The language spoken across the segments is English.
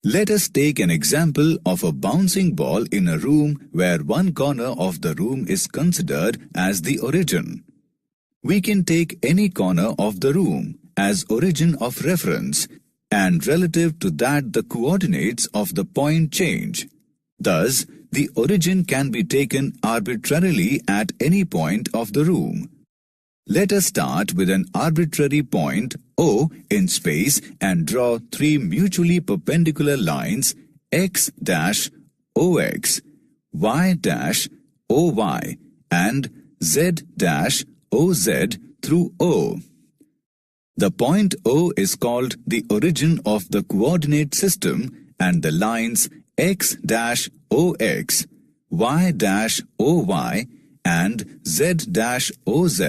Let us take an example of a bouncing ball in a room where one corner of the room is considered as the origin. We can take any corner of the room as origin of reference, and relative to that the coordinates of the point change. Thus, the origin can be taken arbitrarily at any point of the room. Let us start with an arbitrary point O in space and draw three mutually perpendicular lines x dash OX, y dash OY, and z dash OZ through O. The point O is called the origin of the coordinate system, and the lines x dash OX, y dash OY, and z dash OZ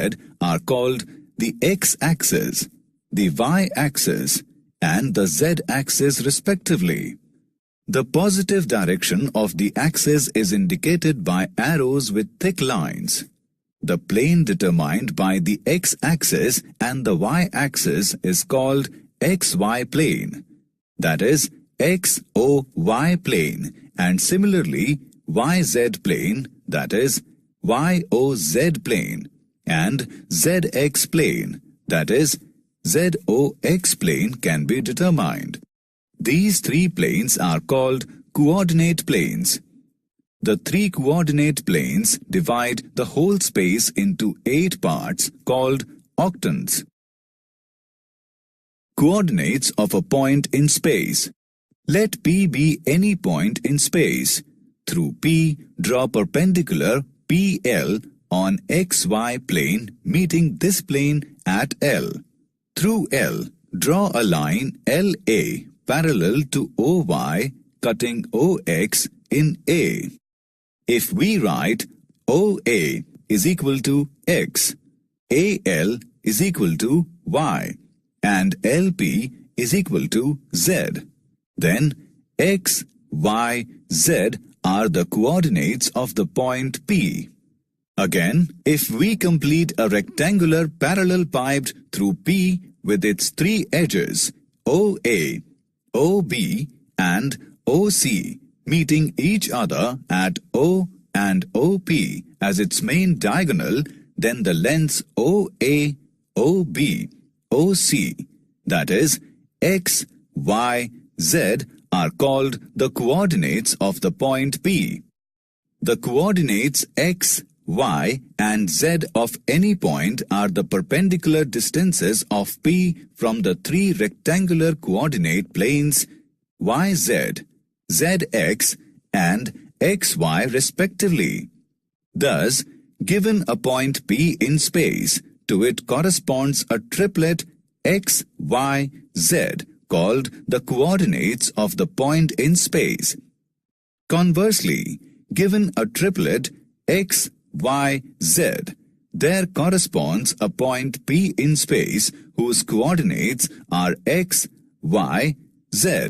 are called the x-axis, the y-axis, and the z-axis respectively. The positive direction of the axis is indicated by arrows with thick lines. The plane determined by the x-axis and the y-axis is called xy plane, that is XOY plane, and similarly YZ plane, that is YOZ plane, and ZX plane, that is ZOX plane, can be determined. These three planes are called coordinate planes. The three coordinate planes divide the whole space into 8 parts called octants. Coordinates of a point in space. Let P be any point in space. Through P, draw perpendicular PL on XY plane meeting this plane at L. Through L, draw a line LA parallel to OY cutting OX in A. If we write OA is equal to X, AL is equal to Y, and LP is equal to Z, then X, Y, Z are the coordinates of the point P. Again, if we complete a rectangular parallel piped through P with its three edges, OA, OB, and OC, meeting each other at O and OP as its main diagonal, then the lengths OA, OB, OC, that is X, Y, Z, are called the coordinates of the point P. The coordinates X, Y, and Z of any point are the perpendicular distances of P from the three rectangular coordinate planes YZ, ZX, and XY respectively. Thus, given a point P in space, to it corresponds a triplet X, Y, Z called the coordinates of the point in space. Conversely, given a triplet X, Y, Z, there corresponds a point P in space whose coordinates are X, Y, Z.